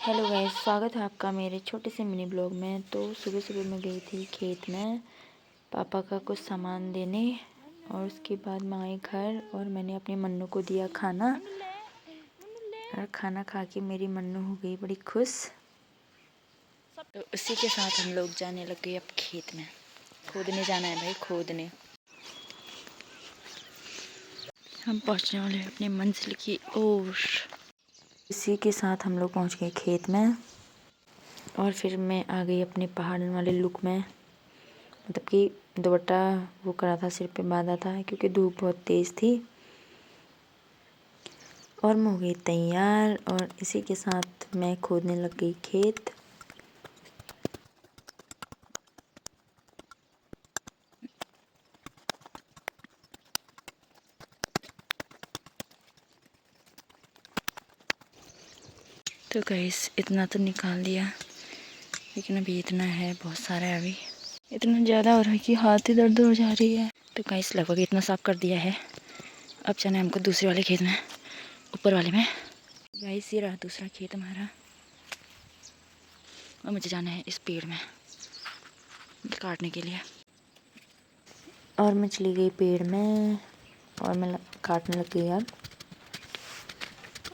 Hello guys, स्वागत है आपका मेरे छोटे से मिनी ब्लॉग में। तो सुबह सुबह मैं गई थी खेत में पापा का कुछ सामान देने, और उसके बाद मैं आई घर और मैंने अपनी मन्नू को दिया खाना। और खाना खा के मेरी मन्नू हो गई बड़ी खुश। तो उसी के साथ हम लोग जाने लग गए अब खेत में। खोदने जाना है भाई, खोदने। हम पहुंचने वाले हैं अपनी मंजिल की ओर। इसी के साथ हम लोग पहुंच गए खेत में, और फिर मैं आ गई अपने पहाड़ वाले लुक में। मतलब कि दुपट्टा वो करा था, सिर पे बांधा था क्योंकि धूप बहुत तेज़ थी। और मैं हो गई तैयार, और इसी के साथ मैं खोदने लग गई खेत। तो गाइस इतना तो निकाल दिया, लेकिन अभी इतना है, बहुत सारा है अभी। इतना ज़्यादा हो रहा है कि हाथ ही दर्द हो जा रही है। तो गाइस लगभग इतना साफ कर दिया है। अब जाना है हमको दूसरे वाले खेत में, ऊपर वाले में। गाइस ये रहा दूसरा खेत हमारा, और मुझे जाना है इस पेड़ में काटने के लिए। और मैं चली गई पेड़ में, और मैं काटने लग गई अब।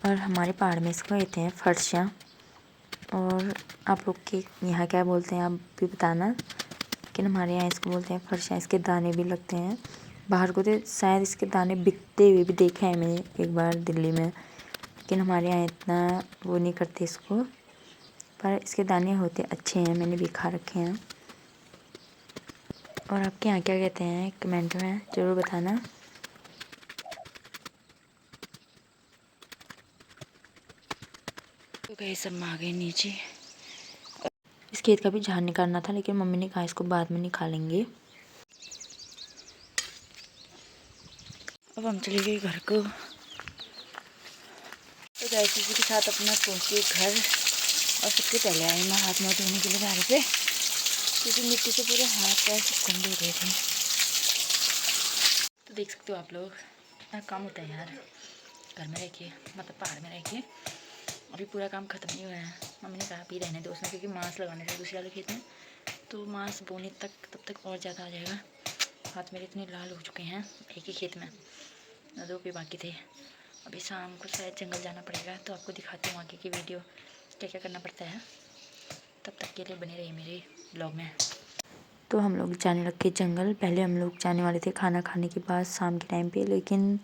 और हमारे पहाड़ में इसको कहते हैं फरसा। और आप लोग के यहाँ क्या बोलते हैं आप भी बताना, लेकिन हमारे यहाँ इसको बोलते हैं फरसा। इसके दाने भी लगते हैं। बाहर को तो शायद इसके दाने बिकते हुए भी देखे हैं मैंने एक बार दिल्ली में, लेकिन हमारे यहाँ इतना वो नहीं करते इसको। पर इसके दाने होते अच्छे हैं, मैंने भी खा रखे हैं। और आपके यहाँ क्या कहते हैं कमेंट में ज़रूर बताना। तो गाइस सब आ गए नीचे। इस खेत का भी झाड़ निकालना था, लेकिन मम्मी ने कहा इसको बाद में निकालेंगे। अब हम चले गए घर को। तो गाइस इसी के साथ अपना पहुँचे घर, और सबसे पहले आई मैं हाथ मुँह धोने के लिए बाहर पे, क्योंकि मिट्टी से पूरे हाथ पैर सब गंदे हो गए थे। तो देख सकते हो आप लोग, इतना काम होता है यार घर में रह के, मतलब पहाड़ में रह के। अभी पूरा काम ख़त्म नहीं हुआ है। मम्मी ने कहा अभी रहने दो उसमें, क्योंकि मांस लगाने थे दूसरे वाले खेत में। तो मांस बोने तक तब तक और ज़्यादा आ जाएगा। हाथ मेरे इतने लाल हो चुके हैं एक ही खेत में, दो पे बाकी थे। अभी शाम को शायद जंगल जाना पड़ेगा, तो आपको दिखाती हूँ आगे की वीडियो क्या क्या करना पड़ता है। तब तक के लिए बने रहिए मेरे ब्लॉग में। तो हम लोग जाने लग गए जंगल। पहले हम लोग जाने वाले थे खाना खाने के बाद शाम के टाइम पे, लेकिन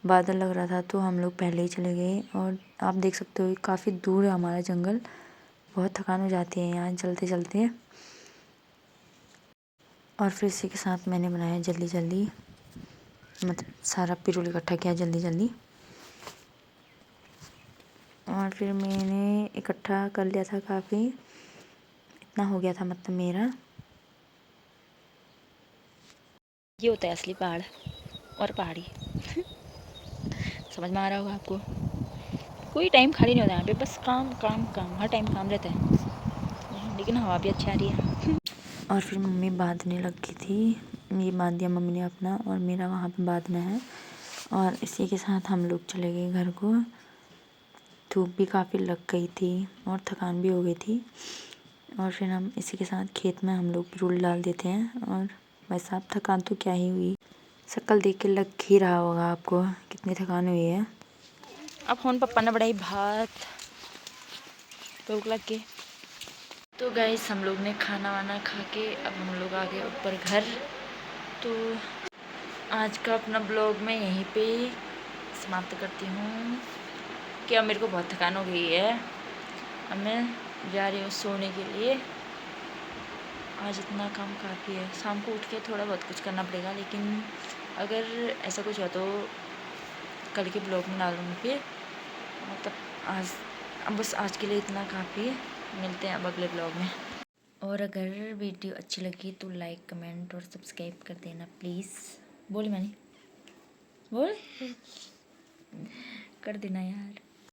बादल लग रहा था तो हम लोग पहले ही चले गए। और आप देख सकते हो काफ़ी दूर है हमारा जंगल। बहुत थकान हो जाती है यहाँ चलते चलते। और फिर इसी के साथ मैंने बनाया जल्दी जल्दी, मतलब सारा पिरूल इकट्ठा किया जल्दी जल्दी। और फिर मैंने इकट्ठा कर लिया था काफ़ी, इतना हो गया था मतलब मेरा। ये होता है असली पहाड़ और पहाड़ी। समझ में आ रहा होगा आपको। कोई टाइम खाली नहीं होता यहाँ पे, बस काम काम काम, हर टाइम काम रहता है। लेकिन हवा भी अच्छी आ रही है। और फिर मम्मी बांधने लग गई थी। ये बांध दिया मम्मी ने अपना, और मेरा वहाँ पे बांधना है। और इसी के साथ हम लोग चले गए घर को। धूप भी काफ़ी लग गई थी और थकान भी हो गई थी। और फिर हम इसी के साथ खेत में हम लोग पिरूल डाल देते हैं। और भाई साहब थकान तो क्या ही हुई, शक्ल देख के लग ही रहा होगा आपको कितनी थकान हुई है। अब फोन पप्पा ने बढ़ाई भात, भूख लग के। तो गाइस हम लोग ने खाना वाना खा के अब हम लोग आ गए ऊपर घर। तो आज का अपना ब्लॉग मैं यहीं पे समाप्त करती हूँ, कि अब मेरे को बहुत थकान हो गई है। अब मैं जा रही हूँ सोने के लिए। आज इतना काम काफ़ी है, शाम को उठ के थोड़ा बहुत कुछ करना पड़ेगा, लेकिन अगर ऐसा कुछ हुआ तो कल के ब्लॉग में डालूँगी। मतलब आज अब बस आज के लिए इतना काफ़ी है। मिलते हैं अब अगले ब्लॉग में। और अगर वीडियो अच्छी लगी तो लाइक कमेंट और सब्सक्राइब कर देना प्लीज़। बोल मैंने बोल कर देना यार।